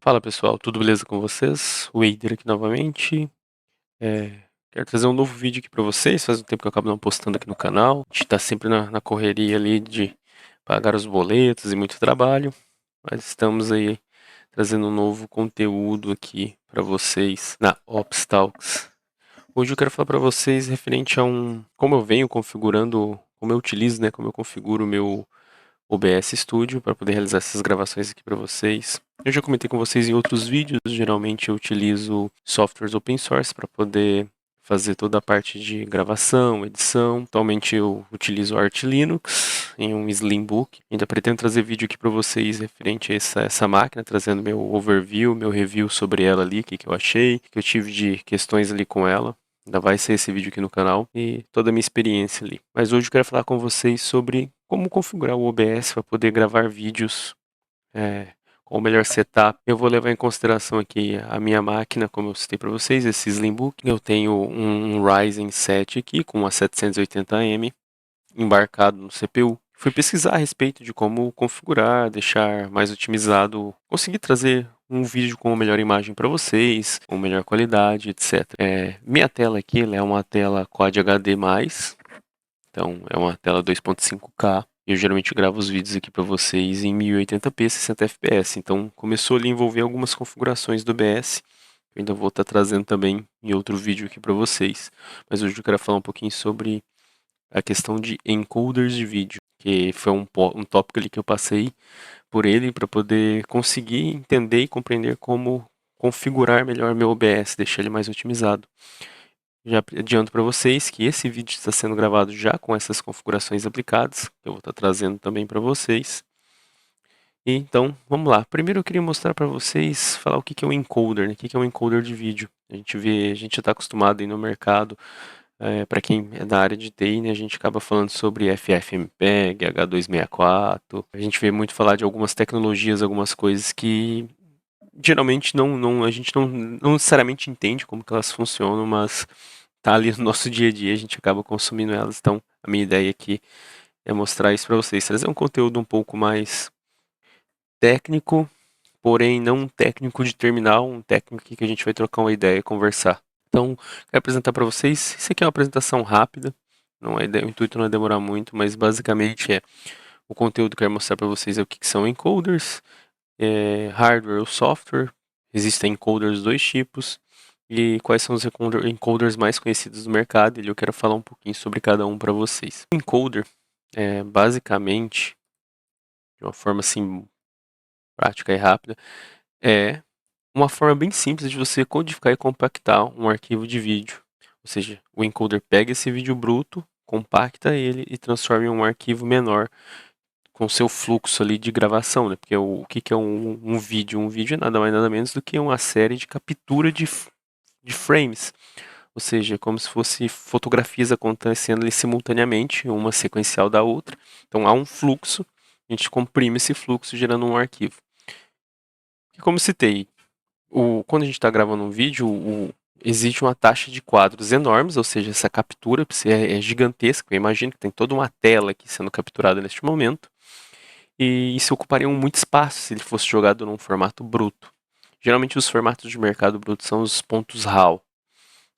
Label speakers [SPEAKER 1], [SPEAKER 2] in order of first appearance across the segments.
[SPEAKER 1] Fala pessoal, tudo beleza com vocês? O Eider aqui novamente. Quero trazer um novo vídeo aqui pra vocês. Faz um tempo que eu acabo não postando aqui no canal. A gente tá sempre na correria ali de pagar os boletos e muito trabalho. Mas estamos aí trazendo um novo conteúdo aqui pra vocês na Ops Talks. Hoje eu quero falar pra vocês referente a como eu venho configurando, como eu utilizo, né, como eu configuro o meu OBS Studio para poder realizar essas gravações aqui para vocês. Eu já comentei com vocês em outros vídeos, geralmente eu utilizo softwares open source para poder fazer toda a parte de gravação, edição. Atualmente eu utilizo Arch Linux em um Slimbook. Ainda pretendo trazer vídeo aqui para vocês referente a essa máquina, trazendo meu overview, meu review sobre ela ali, o que eu achei, o que eu tive de questões ali com ela. Ainda vai ser esse vídeo aqui no canal e toda a minha experiência ali. Mas hoje eu quero falar com vocês sobre como configurar o OBS para poder gravar vídeos com o melhor setup. Eu vou levar em consideração aqui a minha máquina, como eu citei para vocês, esse Slimbook. Eu tenho um Ryzen 7 aqui com uma 780M embarcado no CPU. Fui pesquisar a respeito de como configurar, deixar mais otimizado, conseguir trazer um vídeo com a melhor imagem para vocês, com melhor qualidade, etc. Minha tela aqui ela é uma tela Quad HD+, então é uma tela 2.5K. Eu geralmente gravo os vídeos aqui para vocês em 1080p 60 fps. Então começou ali a envolver algumas configurações do OBS. Eu ainda vou estar trazendo também em outro vídeo aqui para vocês. Mas hoje eu quero falar um pouquinho sobre a questão de encoders de vídeo, que foi um tópico ali que eu passei por ele para poder conseguir entender e compreender como configurar melhor meu OBS, deixar ele mais otimizado. Já adianto para vocês que esse vídeo está sendo gravado já com essas configurações aplicadas, que eu vou estar trazendo também para vocês. E então, vamos lá. Primeiro eu queria mostrar para vocês, falar o que é um encoder, né? O que é um encoder de vídeo. A gente já está acostumado aí no mercado, para quem é da área de TI, né, a gente acaba falando sobre FFmpeg, H264. A gente vê muito falar de algumas tecnologias, algumas coisas que geralmente a gente não necessariamente entende como que elas funcionam, mas tá ali no nosso dia a dia, a gente acaba consumindo elas. Então, a minha ideia aqui é mostrar isso para vocês, trazer um conteúdo um pouco mais técnico, porém não um técnico de terminal, um técnico que a gente vai trocar uma ideia e conversar. Então, quero apresentar para vocês. Isso aqui é uma apresentação rápida, não é, o intuito não é demorar muito, mas basicamente o conteúdo que eu quero mostrar para vocês é o que são encoders, hardware ou software. Existem encoders de dois tipos. E quais são os encoders mais conhecidos do mercado, e eu quero falar um pouquinho sobre cada um para vocês. O encoder, basicamente, de uma forma assim prática e rápida, é uma forma bem simples de você codificar e compactar um arquivo de vídeo. Ou seja, o encoder pega esse vídeo bruto, compacta ele e transforma em um arquivo menor com seu fluxo ali de gravação, né? Porque o que é um vídeo? Um vídeo é nada mais nada menos do que uma série de captura de frames. Ou seja, como se fosse fotografias acontecendo ali simultaneamente, uma sequencial da outra. Então há um fluxo, a gente comprime esse fluxo gerando um arquivo. E como citei, quando a gente está gravando um vídeo, existe uma taxa de quadros enormes, ou seja, essa captura é gigantesca. Eu imagino que tem toda uma tela aqui sendo capturada neste momento. E isso ocuparia muito espaço se ele fosse jogado num formato bruto. Geralmente os formatos de mercado bruto são os pontos RAW,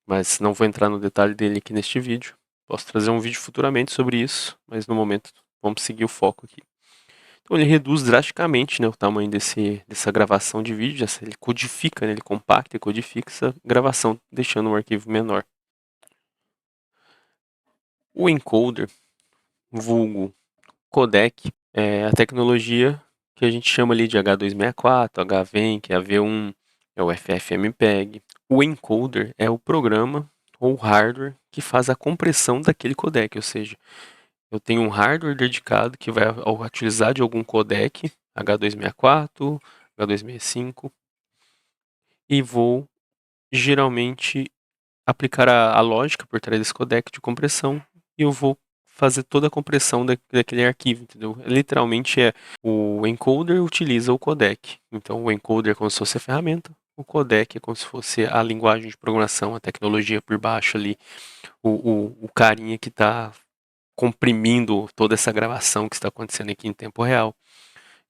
[SPEAKER 1] mas não vou entrar no detalhe dele aqui neste vídeo. Posso trazer um vídeo futuramente sobre isso, mas no momento vamos seguir o foco aqui. Então ele reduz drasticamente, né, o tamanho dessa gravação de vídeo, ele codifica, né, ele compacta e codifica essa gravação, deixando um arquivo menor. O encoder, vulgo codec, é a tecnologia que a gente chama ali de H264, HVEM, que é a V1, é o FFmpeg. O encoder é o programa ou hardware que faz a compressão daquele codec, ou seja, eu tenho um hardware dedicado que vai utilizar de algum codec, H264, H265, e vou geralmente aplicar a lógica por trás desse codec de compressão e eu vou fazer toda a compressão daquele arquivo, entendeu? Literalmente o encoder utiliza o codec. Então o encoder é como se fosse a ferramenta, o codec é como se fosse a linguagem de programação, a tecnologia por baixo ali, o carinha que está comprimindo toda essa gravação que está acontecendo aqui em tempo real.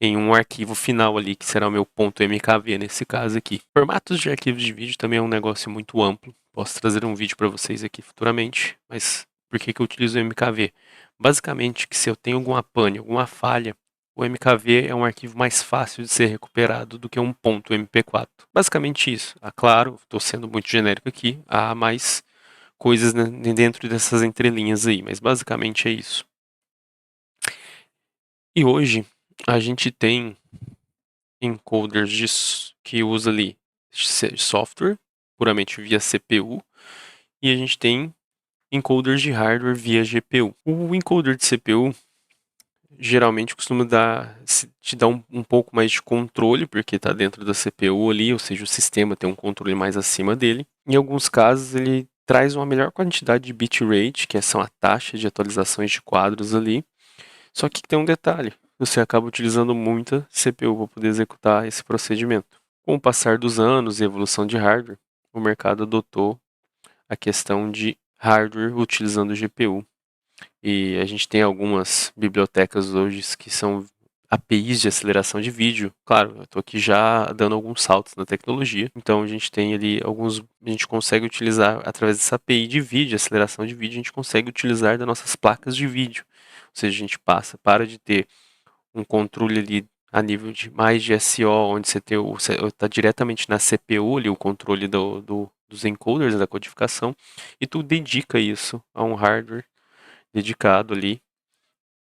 [SPEAKER 1] em um arquivo final ali, que será o meu .mkv nesse caso aqui. Formatos de arquivos de vídeo também é um negócio muito amplo. Posso trazer um vídeo para vocês aqui futuramente, mas por que eu utilizo o MKV? Basicamente, que se eu tenho alguma pane, alguma falha, o MKV é um arquivo mais fácil de ser recuperado do que um .mp4. Basicamente isso. Ah, claro, estou sendo muito genérico aqui, há mais coisas dentro dessas entrelinhas aí, mas basicamente é isso. E hoje a gente tem encoders que usa ali software, puramente via CPU, e a gente tem encoders de hardware via GPU. O encoder de CPU geralmente costuma te dar um pouco mais de controle, porque está dentro da CPU ali, ou seja, o sistema tem um controle mais acima dele. Em alguns casos, ele traz uma melhor quantidade de bitrate, que são a taxa de atualizações de quadros ali. Só que tem um detalhe, você acaba utilizando muita CPU para poder executar esse procedimento. Com o passar dos anos e evolução de hardware, o mercado adotou a questão de hardware utilizando GPU. E a gente tem algumas bibliotecas hoje que são APIs de aceleração de vídeo. Claro, eu estou aqui já dando alguns saltos na tecnologia. Então a gente tem ali a gente consegue utilizar através dessa API de vídeo, aceleração de vídeo, a gente consegue utilizar das nossas placas de vídeo. Ou seja, a gente para de ter um controle ali a nível de mais de SO, onde você está diretamente na CPU ali, o controle dos encoders, da codificação, e tu dedica isso a um hardware dedicado ali,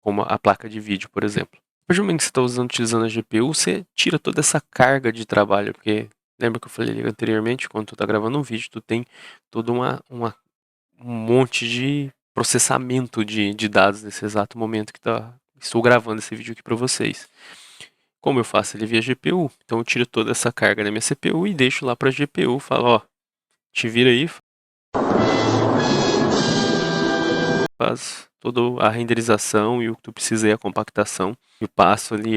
[SPEAKER 1] como a placa de vídeo, por exemplo. A partir do momento que você está utilizando a GPU, você tira toda essa carga de trabalho, porque lembra que eu falei anteriormente, quando tu está gravando um vídeo, tu tem todo um monte de processamento de dados nesse exato momento que estou gravando esse vídeo aqui para vocês. Como eu faço ele via GPU, então eu tiro toda essa carga da minha CPU e deixo lá para a GPU, falo, ó, te vira aí, faz toda a renderização e o que tu precisa aí, a compactação. Eu passo ali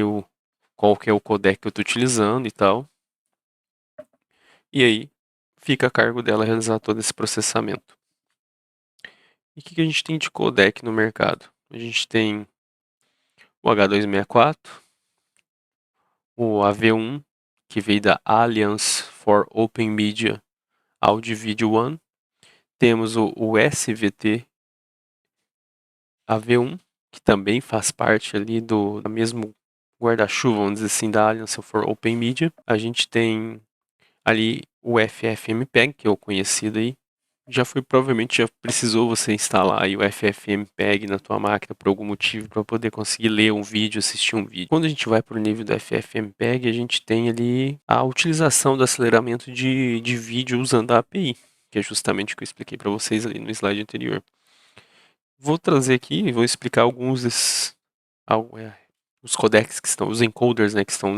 [SPEAKER 1] qual que é o codec que eu estou utilizando e tal. E aí fica a cargo dela realizar todo esse processamento. E o que a gente tem de codec no mercado? A gente tem o H264, o AV1, que veio da Alliance for Open Media Audio Video One. Temos o SVT AV1, que também faz parte ali do mesmo guarda-chuva, vamos dizer assim, da Alliance for Open Media. A gente tem ali o FFmpeg, que é o conhecido aí. Provavelmente já precisou você instalar aí o FFmpeg na tua máquina por algum motivo para poder conseguir ler um vídeo, assistir um vídeo. Quando a gente vai para o nível do FFmpeg, a gente tem ali a utilização do aceleramento de vídeo usando a API, que é justamente o que eu expliquei para vocês ali no slide anterior. Vou trazer aqui e vou explicar alguns os codecs que estão, os encoders, né, que estão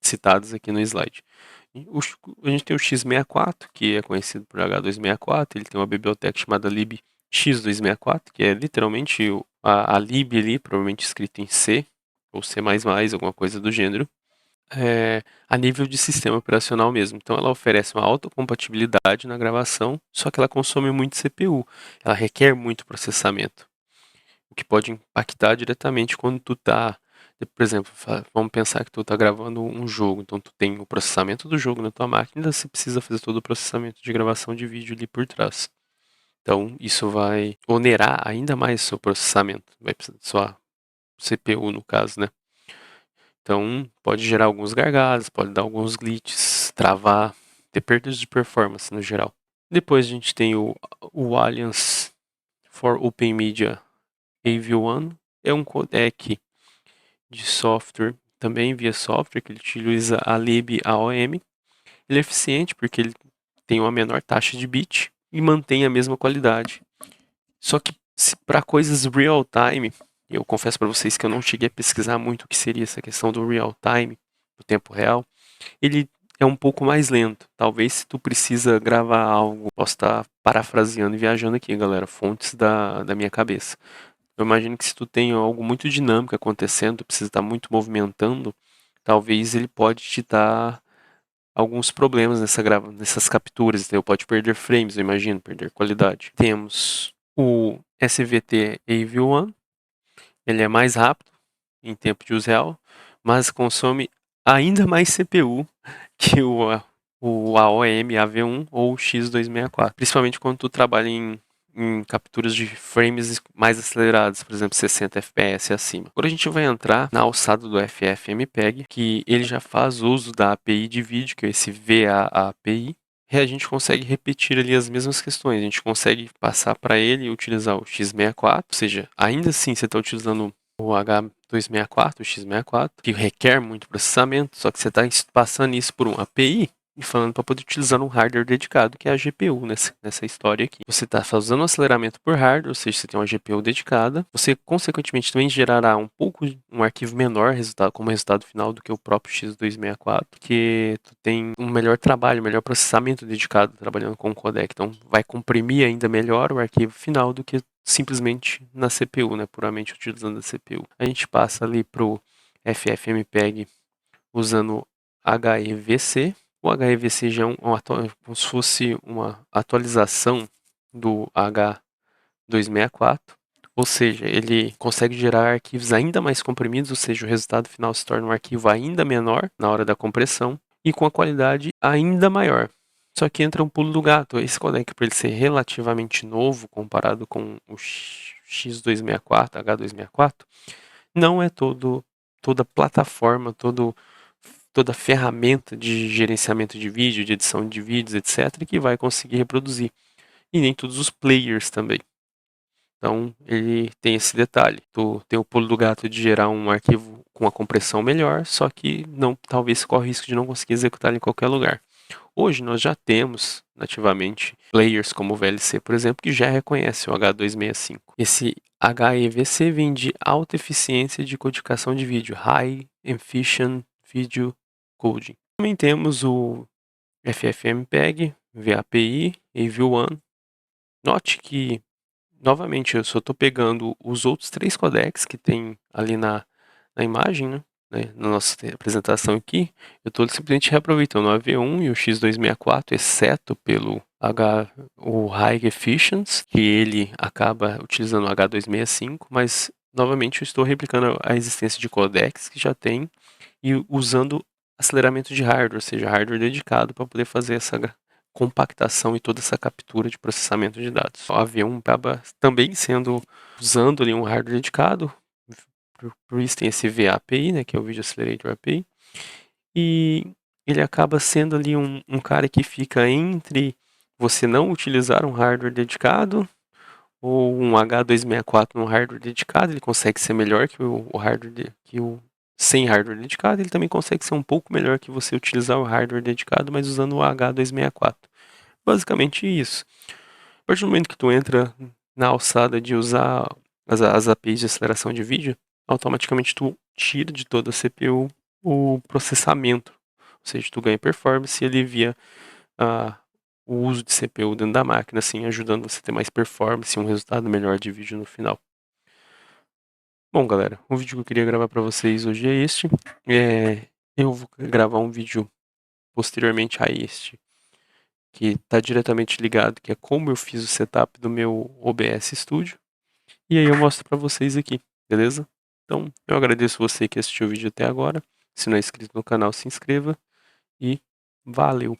[SPEAKER 1] citados aqui no slide. A gente tem o x64, que é conhecido por H264, ele tem uma biblioteca chamada libx264, que é literalmente a lib ali, provavelmente escrito em C, ou C++, alguma coisa do gênero, a nível de sistema operacional mesmo. Então ela oferece uma alta compatibilidade na gravação, só que ela consome muito CPU, ela requer muito processamento, o que pode impactar diretamente quando tu tá, por exemplo, vamos pensar que tu tá gravando um jogo, então tu tem o processamento do jogo na tua máquina, você precisa fazer todo o processamento de gravação de vídeo ali por trás. Então isso vai onerar ainda mais o seu processamento, vai precisar de sua CPU no caso, né? Então pode gerar alguns gargalos, pode dar alguns glitches, travar, ter perdas de performance no geral. Depois a gente tem o Alliance for Open Media AV1, é um codec de software, também via software, que ele utiliza a libaom. Ele é eficiente porque ele tem uma menor taxa de bit e mantém a mesma qualidade. Só que para coisas real time, eu confesso para vocês que eu não cheguei a pesquisar muito o que seria essa questão do real time, do tempo real, ele é um pouco mais lento. Talvez se tu precisa gravar algo, posso estar parafraseando e viajando aqui, galera, fontes da minha cabeça. Eu imagino que se tu tem algo muito dinâmico acontecendo, tu precisa estar muito movimentando, talvez ele pode te dar alguns problemas nessas capturas, entendeu? Pode perder frames, eu imagino, perder qualidade. Temos o SVT AV1, ele é mais rápido em tempo de uso real, mas consome ainda mais CPU que o AOM AV1 ou o X264. Principalmente quando tu trabalha em capturas de frames mais acelerados, por exemplo, 60 FPS e acima. Agora a gente vai entrar na alçada do FFmpeg, que ele já faz uso da API de vídeo, que é esse VAAPI, e a gente consegue repetir ali as mesmas questões. A gente consegue passar para ele e utilizar o x64, ou seja, ainda assim você está utilizando o H264, o x64, que requer muito processamento, só que você está passando isso por um API e falando para poder utilizar um hardware dedicado, que é a GPU nessa história aqui. Você está usando um aceleramento por hardware, ou seja, você tem uma GPU dedicada. Você, consequentemente, também gerará um arquivo menor como resultado final do que o próprio X264, porque tu tem um melhor trabalho, um melhor processamento dedicado trabalhando com o codec. Então, vai comprimir ainda melhor o arquivo final do que simplesmente na CPU, né, puramente utilizando a CPU. A gente passa ali para o FFmpeg usando HEVC. O HEVC já é como se fosse uma atualização do H264, ou seja, ele consegue gerar arquivos ainda mais comprimidos, ou seja, o resultado final se torna um arquivo ainda menor na hora da compressão e com a qualidade ainda maior. Só que entra um pulo do gato. Esse codec, por ele ser relativamente novo comparado com o X264, H264, não é toda plataforma, toda ferramenta de gerenciamento de vídeo, de edição de vídeos, etc., que vai conseguir reproduzir. E nem todos os players também. Então, ele tem esse detalhe. Tu tem o pulo do gato de gerar um arquivo com uma compressão melhor, só que não, talvez corre o risco de não conseguir executar em qualquer lugar. Hoje nós já temos nativamente players como o VLC, por exemplo, que já reconhece o H265. Esse HEVC vem de alta eficiência de codificação de vídeo, High Efficient Video Coding. Também temos o FFmpeg, VAPI e V1. Note que, novamente, eu só estou pegando os outros 3 codecs que tem ali na imagem, né? Na nossa apresentação aqui, eu estou simplesmente reaproveitando o AV1 e o X264, exceto o High Efficiency, que ele acaba utilizando o H265, mas novamente eu estou replicando a existência de codecs que já tem e usando aceleramento de hardware, ou seja, hardware dedicado para poder fazer essa compactação e toda essa captura de processamento de dados. O AV1 acaba também usando ali um hardware dedicado. Por isso tem esse VAPI, né, que é o Video Accelerator API, e ele acaba sendo ali um cara que fica entre você não utilizar um hardware dedicado ou um H264 num hardware dedicado. Ele consegue ser melhor que o hardware que o sem hardware dedicado. Ele também consegue ser um pouco melhor que você utilizar o hardware dedicado, mas usando o H264. Basicamente isso. A partir do momento que tu entra na alçada de usar as APIs de aceleração de vídeo, automaticamente tu tira de toda a CPU o processamento. Ou seja, tu ganha performance e alivia o uso de CPU dentro da máquina, assim, ajudando você a ter mais performance e um resultado melhor de vídeo no final. Bom, galera, o vídeo que eu queria gravar para vocês hoje é este. Eu vou gravar um vídeo posteriormente a este, que está diretamente ligado, que é como eu fiz o setup do meu OBS Studio. E aí eu mostro para vocês aqui, beleza? Então, eu agradeço você que assistiu o vídeo até agora. Se não é inscrito no canal, se inscreva e valeu!